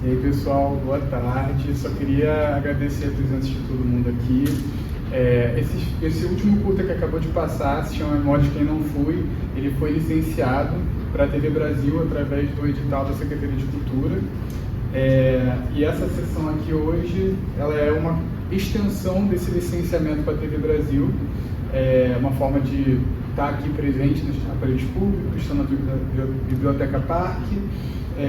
E aí, pessoal, boa tarde. Só queria agradecer a presença de todo mundo aqui. Esse último curta que acabou de passar se chama Memória de Quem Não Fui. Ele foi licenciado para a TV Brasil através do edital da Secretaria de Cultura. E essa sessão aqui hoje, ela é uma extensão desse licenciamento para a TV Brasil. É uma forma de estar aqui presente nos aparelhos públicos, estando na Biblioteca Parque.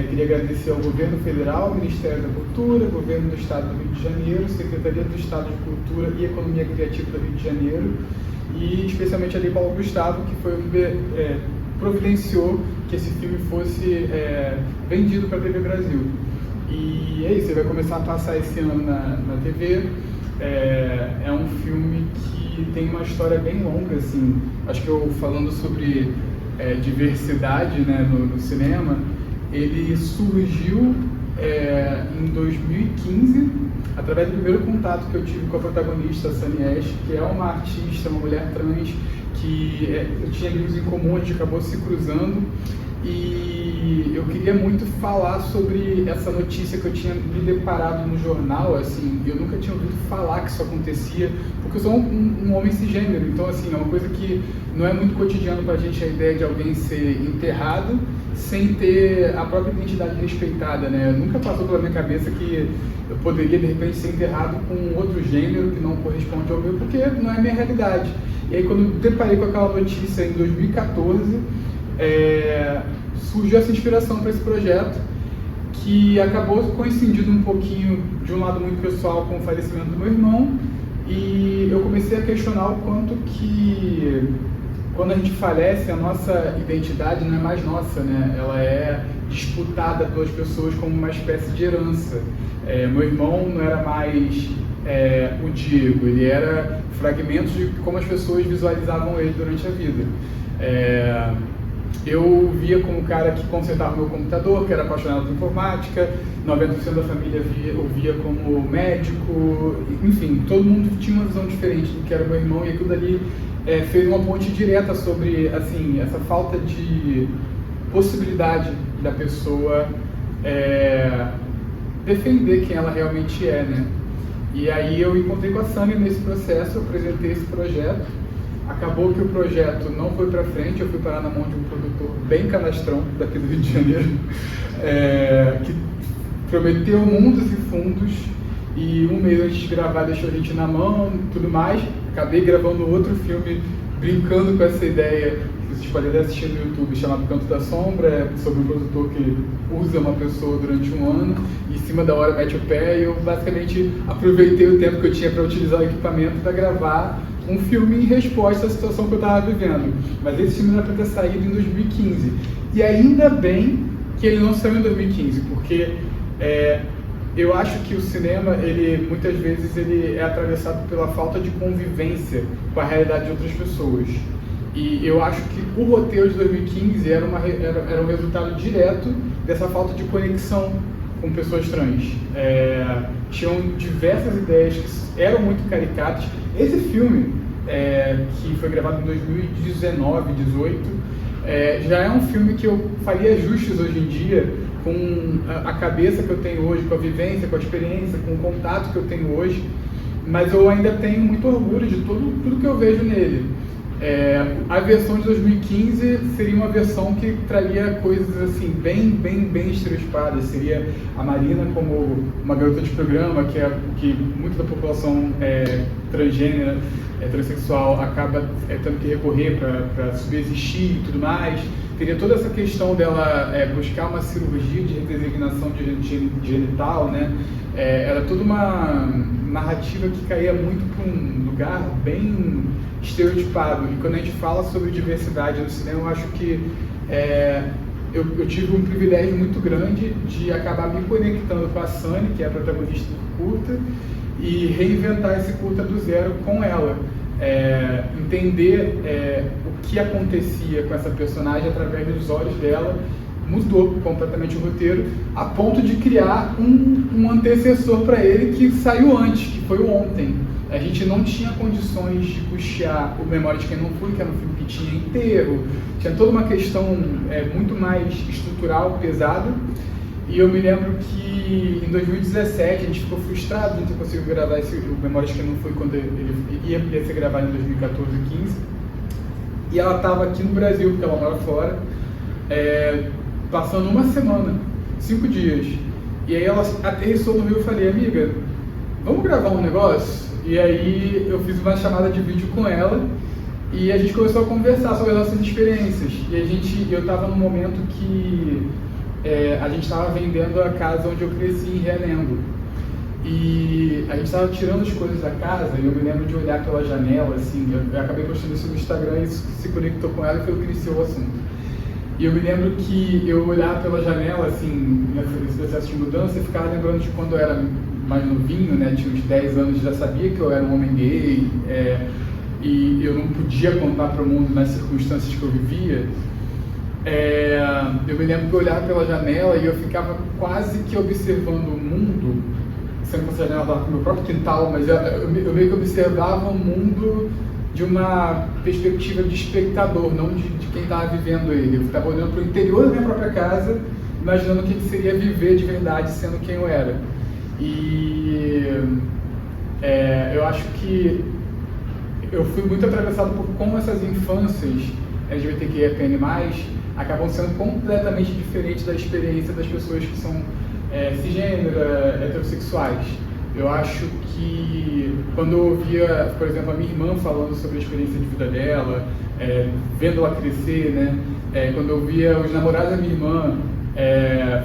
Queria agradecer ao Governo Federal, Ministério da Cultura, Governo do Estado do Rio de Janeiro, Secretaria do Estado de Cultura e Economia Criativa do Rio de Janeiro e especialmente a Lei Paulo Gustavo, que foi o que providenciou que esse filme fosse vendido para a TV Brasil. E é isso, ele vai começar a passar esse ano na TV. É um filme que tem uma história bem longa, assim. Acho que eu falando sobre diversidade, né, no cinema, ele surgiu em 2015, através do primeiro contato que eu tive com a protagonista, a Sunny Ash, que é uma artista, uma mulher trans, que eu tinha amigos em comum, a gente acabou se cruzando, e eu queria muito falar sobre essa notícia que eu tinha me deparado no jornal, assim, eu nunca tinha ouvido falar que isso acontecia, porque eu sou um homem cisgênero, então assim, é uma coisa que não é muito cotidiano pra gente a ideia de alguém ser enterrado sem ter a própria identidade respeitada, né? Nunca passou pela minha cabeça que eu poderia, de repente, ser enterrado com outro gênero que não corresponde ao meu, porque não é a minha realidade. E aí, quando eu deparei com aquela notícia em 2014, surgiu essa inspiração para esse projeto, que acabou coincidindo um pouquinho, de um lado muito pessoal, com o falecimento do meu irmão, e eu comecei a questionar o quanto que, quando a gente falece, a nossa identidade não é mais nossa, né? Ela é disputada pelas pessoas como uma espécie de herança. Meu irmão não era mais o Diego, ele era fragmentos de como as pessoas visualizavam ele durante a vida. Eu via como um cara que consertava meu computador, que era apaixonado por informática, 90% da família o via como médico, enfim, todo mundo tinha uma visão diferente do que era meu irmão, e aquilo dali fez uma ponte direta sobre, assim, essa falta de possibilidade da pessoa defender quem ela realmente é, né? E aí eu encontrei com a Sunny nesse processo, eu apresentei esse projeto. Acabou que o projeto não foi para frente, eu fui parar na mão de um produtor bem canastrão daqui do Rio de Janeiro, que prometeu mundos e fundos, e um mês antes de gravar deixou a gente na mão e tudo mais. Acabei gravando outro filme brincando com essa ideia, que vocês podem assistir no YouTube, chamado Canto da Sombra, sobre um produtor que usa uma pessoa durante um ano e em cima da hora mete o pé, e eu basicamente aproveitei o tempo que eu tinha para utilizar o equipamento para gravar um filme em resposta à situação que eu estava vivendo. Mas esse filme era para ter saído em 2015. E ainda bem que ele não saiu em 2015, porque eu acho que o cinema, ele muitas vezes ele é atravessado pela falta de convivência com a realidade de outras pessoas. E eu acho que o roteiro de 2015 era um resultado direto dessa falta de conexão com pessoas trans. Tinham diversas ideias que eram muito caricatas. Esse filme, que foi gravado em 2019, 2018, já é um filme que eu faria ajustes hoje em dia, com a cabeça que eu tenho hoje, com a vivência, com a experiência, com o contato que eu tenho hoje, mas eu ainda tenho muito orgulho de tudo que eu vejo nele. A versão de 2015 seria uma versão que traria coisas assim bem estereotipadas. Seria a Marina como uma garota de programa, que muita da população transgênera, transexual acaba tendo que recorrer para subsistir e tudo mais. Teria toda essa questão dela buscar uma cirurgia de redesignação genital, né? Era toda uma narrativa que caía muito para um lugar bem estereotipado. E quando a gente fala sobre diversidade no cinema, eu acho que eu tive um privilégio muito grande de acabar me conectando com a Sunny, que é a protagonista do curta, e reinventar esse curta do zero com ela. Entender o que acontecia com essa personagem através dos olhos dela, mudou completamente o roteiro, a ponto de criar um antecessor para ele que saiu antes, que foi o Ontem. A gente não tinha condições de custear o Memória de Quem Não Fui, que era um filme que tinha enterro, tinha toda uma questão muito mais estrutural, pesada, E eu me lembro que em 2017 a gente ficou frustrado de não ter conseguido gravar o Memórias que Não Fui quando ele ia ser gravado em 2014 e 2015. E ela estava aqui no Brasil, porque ela mora fora, passando uma semana, 5 dias. E aí ela aterrissou no Rio e eu falei, amiga, vamos gravar um negócio? E aí eu fiz uma chamada de vídeo com ela e a gente começou a conversar sobre as nossas experiências. E eu estava num momento que a gente estava vendendo a casa onde eu cresci, em Realengo. E a gente estava tirando as coisas da casa e eu me lembro de olhar pela janela, assim, eu acabei postando isso no Instagram e isso se conectou com ela e foi o que iniciou o assunto. E eu me lembro que eu olhava pela janela, assim, nesse processo de mudança, e ficava lembrando de quando eu era mais novinho, né, tinha uns 10 anos, já sabia que eu era um homem gay, e eu não podia contar para o mundo nas circunstâncias que eu vivia. Eu me lembro que eu olhava pela janela e eu ficava quase que observando o mundo, sendo que essa janela estava com o meu próprio quintal, mas eu meio que observava o mundo de uma perspectiva de espectador, não de quem estava vivendo ele. Eu estava olhando para o interior da minha própria casa, imaginando o que seria viver de verdade sendo quem eu era. E eu acho que eu fui muito atravessado por como essas infâncias LGBTQIAPN+, acabam sendo completamente diferentes da experiência das pessoas que são cisgênero, heterossexuais. Eu acho que quando eu ouvia, por exemplo, a minha irmã falando sobre a experiência de vida dela, vendo ela crescer, né? Quando eu ouvia os namorados da minha irmã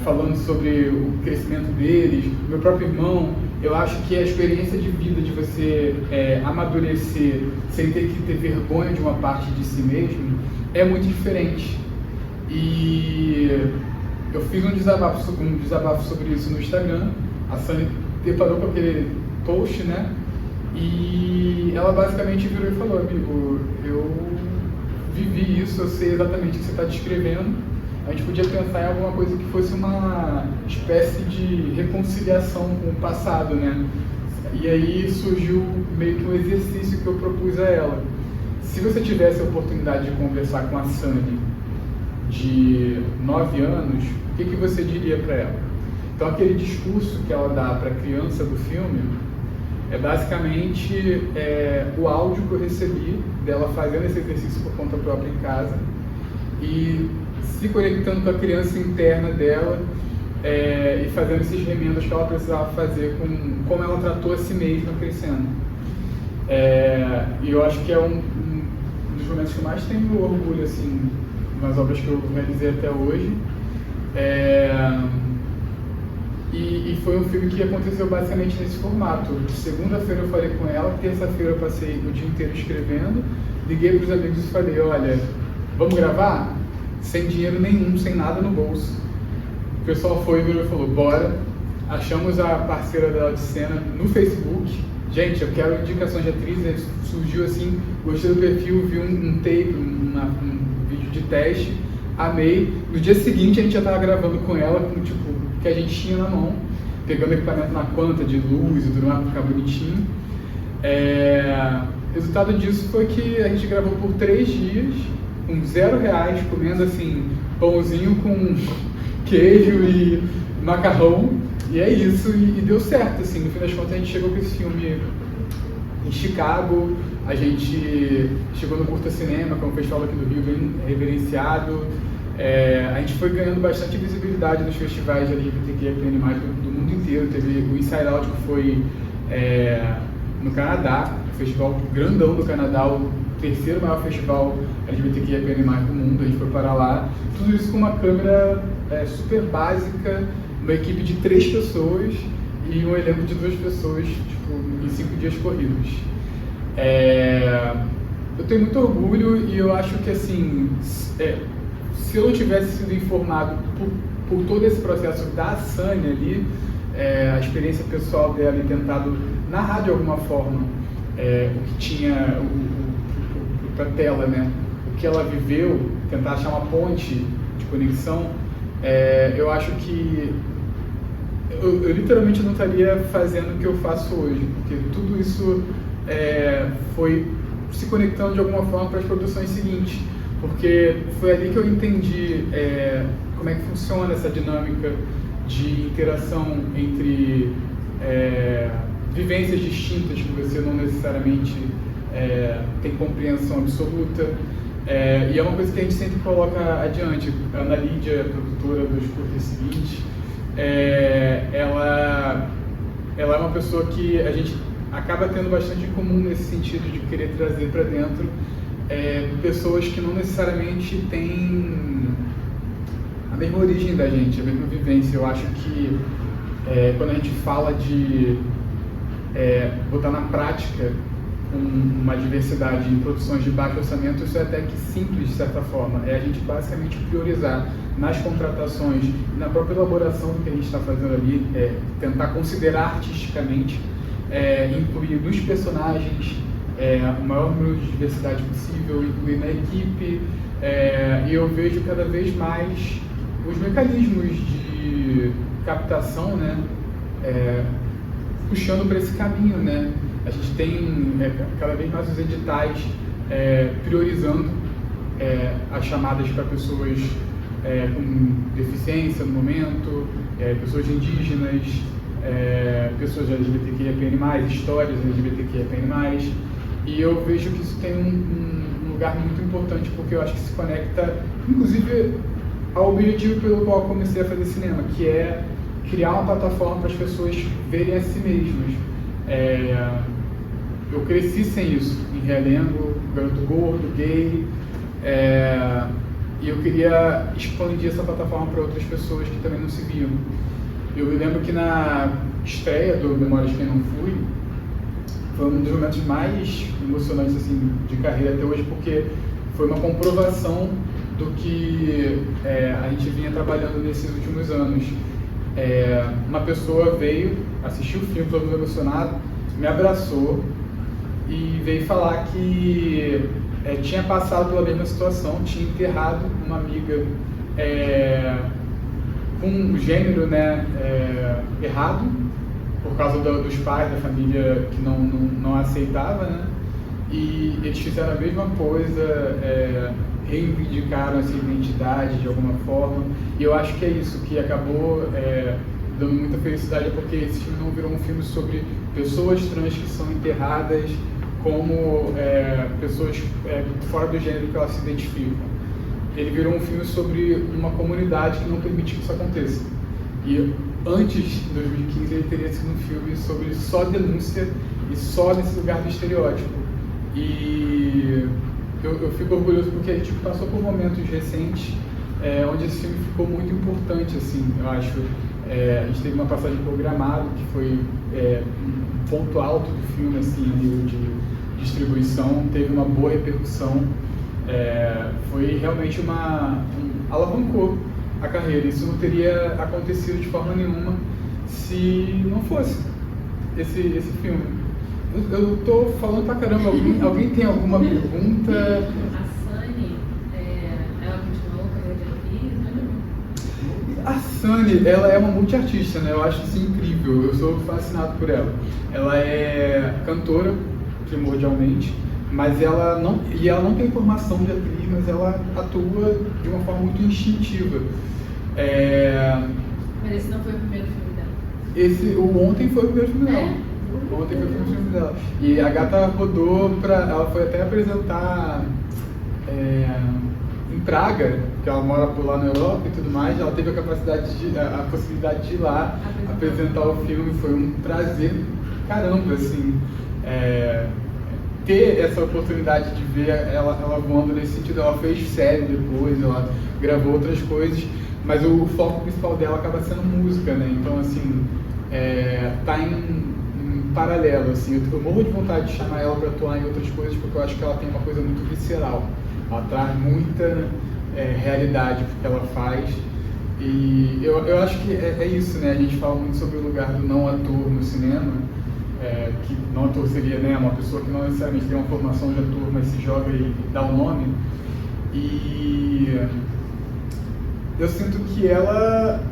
falando sobre o crescimento deles, meu próprio irmão, eu acho que a experiência de vida de você amadurecer sem ter que ter vergonha de uma parte de si mesmo é muito diferente. E eu fiz um desabafo sobre isso no Instagram, a Sani deparou com aquele post, né? E ela basicamente virou e falou, amigo, eu vivi isso, eu sei exatamente o que você está descrevendo. A gente podia pensar em alguma coisa que fosse uma espécie de reconciliação com o passado, né? E aí surgiu meio que um exercício que eu propus a ela. Se você tivesse a oportunidade de conversar com a Sani de 9 anos, o que você diria para ela? Então aquele discurso que ela dá para a criança do filme é basicamente o áudio que eu recebi dela fazendo esse exercício por conta própria em casa e se conectando com a criança interna dela e fazendo esses remendos que ela precisava fazer com como ela tratou a si mesma crescendo. E eu acho que é um dos momentos que eu mais tenho orgulho assim, nas obras que eu realizei até hoje. E foi um filme que aconteceu basicamente nesse formato. Segunda-feira eu falei com ela, terça-feira eu passei o dia inteiro escrevendo, liguei para os amigos e falei, olha, vamos gravar? Sem dinheiro nenhum, sem nada no bolso. O pessoal foi e virou e falou, bora. Achamos a parceira dela de cena no Facebook. Gente, eu quero indicações de atrizes. Surgiu assim, gostei do perfil, vi um tape, um vídeo de teste, amei. No dia seguinte a gente já estava gravando com ela, com tipo, que a gente tinha na mão, pegando equipamento na quanta de luz e tudo mais para ficar bonitinho. O resultado disso foi que a gente gravou por 3 dias, com R$0, comendo assim, pãozinho com queijo e macarrão, e é isso, e deu certo, assim, no fim das contas a gente chegou com esse filme em Chicago, a gente chegou no Curta Cinema, que é um festival aqui do Rio bem reverenciado. A gente foi ganhando bastante visibilidade nos festivais de LGBTQIAPN+, do mundo inteiro. Teve o Inside Out, que foi no Canadá, um festival grandão do Canadá, o 3º maior festival LGBTQIAPN+, do mundo. A gente foi parar lá, tudo isso com uma câmera super básica, uma equipe de 3 pessoas e um elenco de 2 pessoas, tipo, em 5 dias corridos. Eu tenho muito orgulho e eu acho que, assim, se eu não tivesse sido informado por todo esse processo da Sani ali, a experiência pessoal dela e tentado narrar de alguma forma o que tinha para a tela, né? O que ela viveu, tentar achar uma ponte de conexão, eu acho que eu literalmente não estaria fazendo o que eu faço hoje, porque tudo isso foi se conectando de alguma forma para as produções seguintes, porque foi ali que eu entendi como é que funciona essa dinâmica de interação entre vivências distintas que você não necessariamente tem compreensão absoluta. E é uma coisa que a gente sempre coloca adiante. A Ana Lídia, produtora dos curtas seguintes, ela é uma pessoa que a gente acaba tendo bastante em comum nesse sentido de querer trazer para dentro pessoas que não necessariamente têm a mesma origem da gente, a mesma vivência. Eu acho que quando a gente fala de botar na prática uma diversidade em produções de baixo orçamento, isso é até que simples de certa forma. É a gente basicamente priorizar nas contratações, na própria elaboração do que a gente está fazendo ali, tentar considerar artisticamente, incluir nos personagens o maior número de diversidade possível, incluir na equipe, e eu vejo cada vez mais os mecanismos de captação, né, puxando para esse caminho, né? A gente tem cada vez mais os editais priorizando as chamadas para pessoas com deficiência no momento, pessoas indígenas, pessoas LGBTQIAPN+, histórias LGBTQIAPN+, e eu vejo que isso tem um lugar muito importante, porque eu acho que se conecta, inclusive, ao objetivo pelo qual eu comecei a fazer cinema, que é criar uma plataforma para as pessoas verem a si mesmas. Eu cresci sem isso, em Realengo, garoto gordo, gay, e eu queria expandir essa plataforma para outras pessoas que também não se viam. Eu me lembro que na estreia do Memórias de Quem Não Fui, foi um dos momentos mais emocionantes assim, de carreira até hoje, porque foi uma comprovação do que a gente vinha trabalhando nesses últimos anos. Uma pessoa veio, assistiu o filme, todo mundo emocionado, me abraçou e veio falar que tinha passado pela mesma situação, tinha enterrado uma amiga com um gênero, né, errado, por causa dos pais, da família que não aceitava, né? E eles fizeram a mesma coisa, reivindicaram essa identidade de alguma forma, e eu acho que é isso que acabou dando muita felicidade, porque esse filme não virou um filme sobre pessoas trans que são enterradas como pessoas fora do gênero que elas se identificam. Ele virou um filme sobre uma comunidade que não permite que isso aconteça. E antes de 2015 ele teria sido um filme sobre só denúncia e só nesse lugar do estereótipo. E eu fico orgulhoso porque a gente passou por momentos recentes onde esse filme ficou muito importante, assim, eu acho. A gente teve uma passagem programada que foi um ponto alto do filme, assim, a nível de distribuição, teve uma boa repercussão, foi realmente alavancou a carreira. Isso não teria acontecido de forma nenhuma se não fosse esse filme. Eu tô falando pra caramba, alguém tem alguma pergunta? A Sunny, ela continuou a carreira de atriz? A Sunny, ela é uma multiartista, né? Eu acho isso incrível, eu sou fascinado por ela. Ela é cantora, primordialmente, mas ela não tem formação de atriz, mas ela atua de uma forma muito instintiva. Mas esse não foi o primeiro filme dela? O Ontem foi o primeiro filme dela. Ontem foi o primeiro filme dela. E a gata rodou ela foi até apresentar em Praga, que ela mora por lá na Europa e tudo mais. Ela teve a possibilidade de ir lá apresentar o filme. Foi um prazer, caramba, assim, ter essa oportunidade de ver ela voando nesse sentido. Ela fez série depois, ela gravou outras coisas, mas o foco principal dela acaba sendo música, né? Então, assim, tá em paralelo, assim. Eu morro de vontade de chamar ela para atuar em outras coisas, porque eu acho que ela tem uma coisa muito visceral. Ela traz muita realidade pro que ela faz. E eu acho que é isso, né? A gente fala muito sobre o lugar do não ator no cinema, que não ator seria, né, uma pessoa que não necessariamente tem uma formação de ator, mas se joga e dá o nome. E eu sinto que ela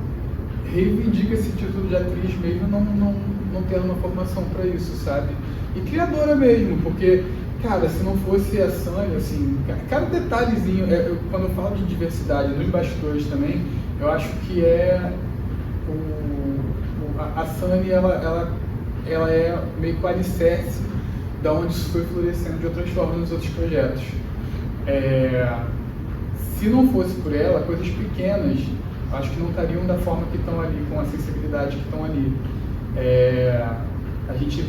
reivindica esse título de atriz mesmo não tendo uma formação para isso, sabe? E criadora mesmo, porque, cara, se não fosse a Sunny, assim, cada detalhezinho, quando eu falo de diversidade nos bastidores também, eu acho que a Sunny, ela é meio que o alicerce da onde isso foi florescendo de outras formas nos outros projetos. Se não fosse por ela, coisas pequenas, acho que não estariam da forma que estão ali, com a sensibilidade que estão ali.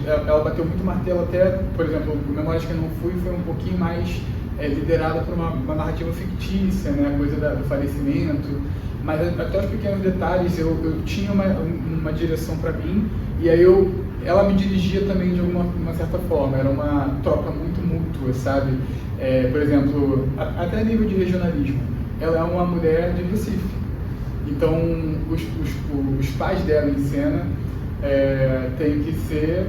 Ela bateu muito martelo até, por exemplo, o Memórias que eu não fui foi um pouquinho mais liderada por uma narrativa fictícia, né, a coisa do falecimento, mas até os pequenos detalhes eu tinha uma direção para mim, e aí ela me dirigia também de uma certa forma, era uma troca muito mútua, sabe? Por exemplo, até a nível de regionalismo, ela é uma mulher de Recife, então os pais dela em cena tem que ser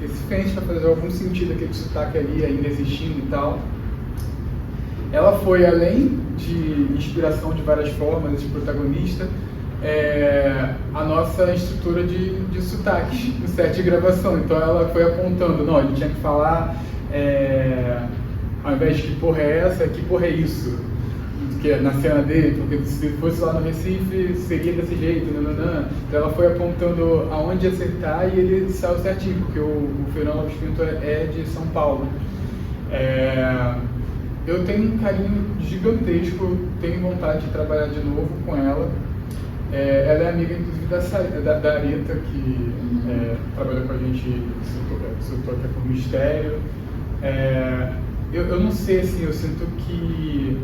recifense para fazer algum sentido aquele sotaque ali ainda existindo e tal. Ela foi, além de inspiração de várias formas, esse protagonista, a nossa instrutora de sotaques no set de gravação. Então ela foi apontando, não, ele tinha que falar, ao invés de que porra é essa, que porra é isso? Que é na cena dele, porque se fosse lá no Recife, seria desse jeito, nananã. Então ela foi apontando aonde acertar e ele saiu certinho, porque o Fernando Lopes Pinto é de São Paulo. Eu tenho um carinho gigantesco, tenho vontade de trabalhar de novo com ela. Ela é amiga, inclusive, da Areta, que trabalha com a gente, soltou aqui por Mistério. Eu não sei, assim, eu sinto que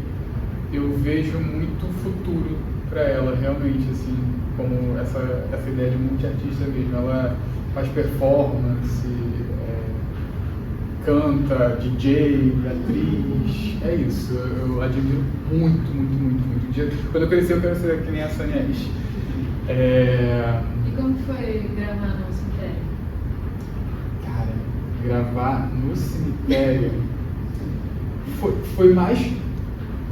eu vejo muito futuro para ela, realmente, assim, como essa ideia de multiartista mesmo. Ela faz performance, canta, DJ, atriz, é isso. Eu admiro muito, muito, muito, muito. Quando eu crescer, eu quero ser que nem a Sunny Ellis. E como foi gravar no cemitério? Cara, gravar no cemitério foi mais...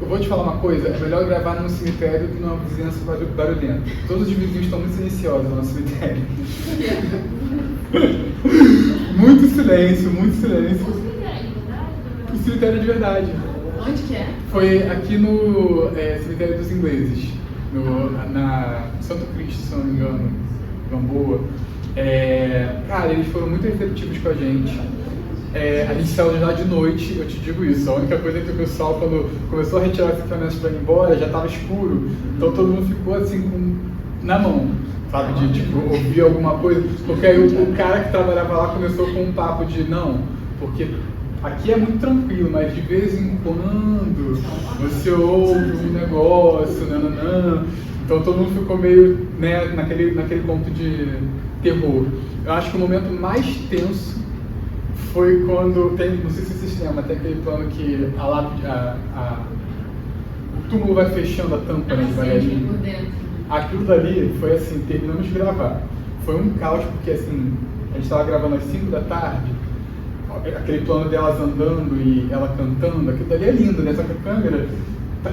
Eu vou te falar uma coisa, é melhor gravar num cemitério do que numa vizinhança barulhenta. Todos os vizinhos estão muito silenciosos no cemitério. Muito silêncio, muito silêncio. O cemitério de verdade. Onde que é? Foi aqui no cemitério dos ingleses, na Santo Cristo, se não me engano, Gamboa. Cara, eles foram muito receptivos com a gente. A gente saiu de lá de noite, eu te digo isso. A única coisa é que o pessoal, quando começou a retirar os equipamentos para ir embora, já estava escuro. Então todo mundo ficou assim na mão, sabe? De tipo, ouvir alguma coisa. Porque aí o cara que trabalhava lá começou com um papo de não, porque aqui é muito tranquilo, mas de vez em quando você ouve um negócio, nananã. Então todo mundo ficou meio, né, naquele ponto de terror. Eu acho que o momento mais tenso foi quando não sei se vocês lembram, tem aquele plano que o túmulo vai fechando a tampa, né, devagarinho. Por dentro. Aquilo dali foi assim, terminamos de gravar. Foi um caos, porque assim, a gente estava gravando às 5 da tarde, aquele plano delas andando e ela cantando, aquilo dali é lindo, né? Só que a câmera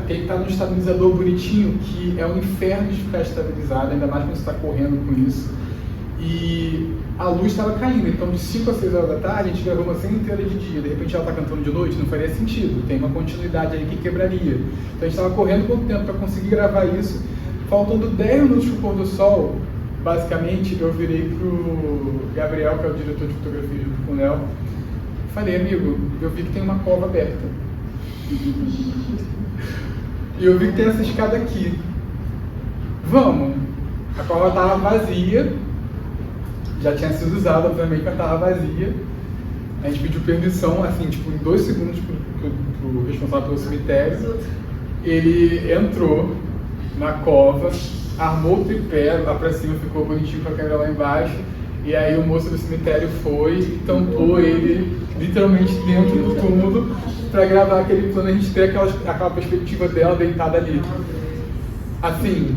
tem que estar num estabilizador bonitinho, que é um inferno de ficar estabilizado, ainda mais quando você está correndo com isso. E a luz estava caindo, então de 5 a 6 horas da tarde a gente gravou uma cena inteira de dia, de repente ela está cantando de noite, não faria sentido, tem uma continuidade aí que quebraria. Então a gente estava correndo quanto tempo para conseguir gravar isso, faltando 10 minutos para o pôr do sol, basicamente eu virei pro Gabriel, que é o diretor de fotografia junto com o Léo, falei, amigo, eu vi que tem uma cova aberta. E eu vi que tem essa escada aqui. Vamos! A cova estava vazia, já tinha sido usada, obviamente, mas estava vazia. A gente pediu permissão, assim, tipo, em 2 segundos pro responsável pelo cemitério. Ele entrou na cova, armou o tripé, lá pra cima ficou bonitinho com a câmera lá embaixo. E aí o moço do cemitério foi e tampou ele literalmente dentro do túmulo para gravar aquele plano, a gente ter aquela perspectiva dela deitada ali. Assim,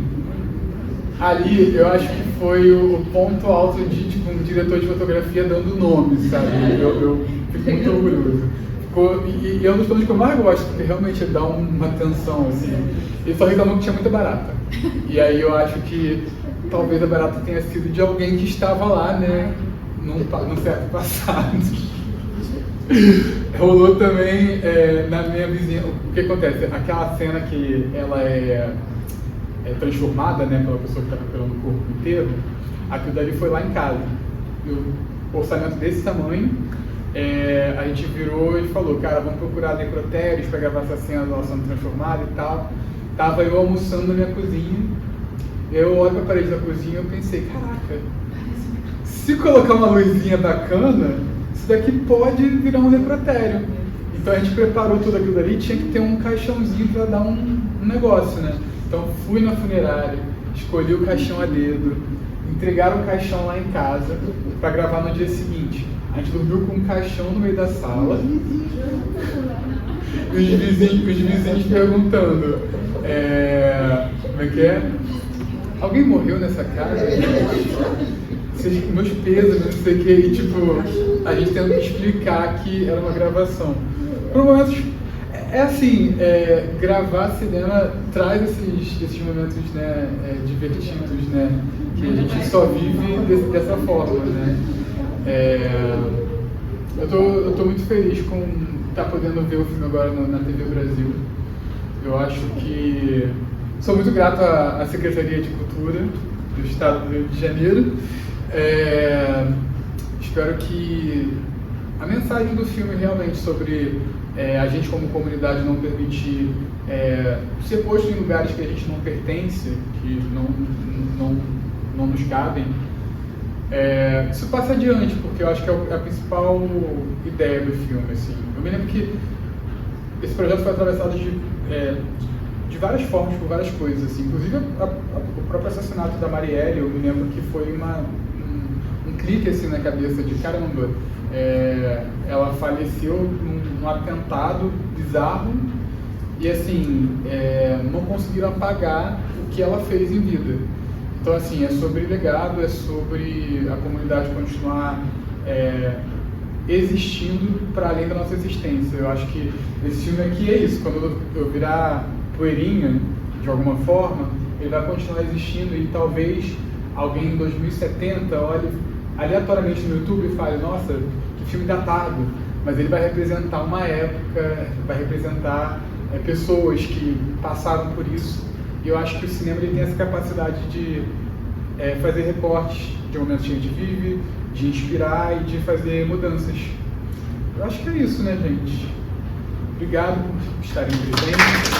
ali eu acho que foi o ponto alto de tipo, um diretor de fotografia dando nome, sabe? Eu fico muito orgulhoso. E é um dos planos que eu mais gosto, porque realmente dá uma tensão, assim. Ele só reclamou que tinha muita barata. E aí eu acho que talvez a barata tenha sido de alguém que estava lá, né, num certo passado. Rolou também na minha vizinha, o que acontece? Aquela cena que ela é transformada, né, pela pessoa que está preparando o corpo inteiro, Aquilo dali foi lá em casa. O orçamento desse tamanho, a gente virou e falou, cara, vamos procurar necrotérios para gravar essa cena da nossa transformada e tal. Tava eu almoçando na minha cozinha, eu olho para a parede da cozinha e eu pensei, caraca, se colocar uma luzinha bacana, isso daqui pode virar um necrotério. Então a gente preparou tudo aquilo dali, tinha que ter um caixãozinho para dar um negócio, né? Então fui na funerária, escolhi o caixão a dedo, entregaram o caixão lá em casa para gravar no dia seguinte. A gente dormiu com um caixão no meio da sala. Os vizinhos perguntando, como é que é? Alguém morreu nessa casa? Meus pesos, não sei o que, e tipo, a gente tendo que explicar que era uma gravação. Por momentos, assim, gravar cinema traz esses momentos, né, divertidos, né, que a gente só vive dessa forma, né. Eu tô muito feliz com estar podendo ver o filme agora na TV Brasil. Eu acho que sou muito grato à Secretaria de Cultura do Estado do Rio de Janeiro. Espero que a mensagem do filme realmente sobre a gente como comunidade não permitir ser posto em lugares que a gente não pertence, que não nos cabem, isso passa adiante, porque eu acho que é a principal ideia do filme. Assim. Eu me lembro que esse projeto foi atravessado de várias formas, por várias coisas. Assim. Inclusive o próprio assassinato da Marielle, eu me lembro que foi um clique assim, na cabeça de caramba. Ela faleceu num atentado bizarro e assim, não conseguiram apagar o que ela fez em vida. Então assim, é sobre legado, é sobre a comunidade continuar existindo para além da nossa existência. Eu acho que esse filme aqui é isso, quando eu virar poeirinha, de alguma forma, ele vai continuar existindo e talvez alguém em 2070 olhe aleatoriamente no YouTube e fale, nossa, que filme datado, mas ele vai representar uma época, vai representar pessoas que passaram por isso, e eu acho que o cinema ele tem essa capacidade de fazer recortes de momentos que a gente vive, de inspirar e de fazer mudanças. Eu acho que é isso, né, gente? Obrigado por estarem presentes.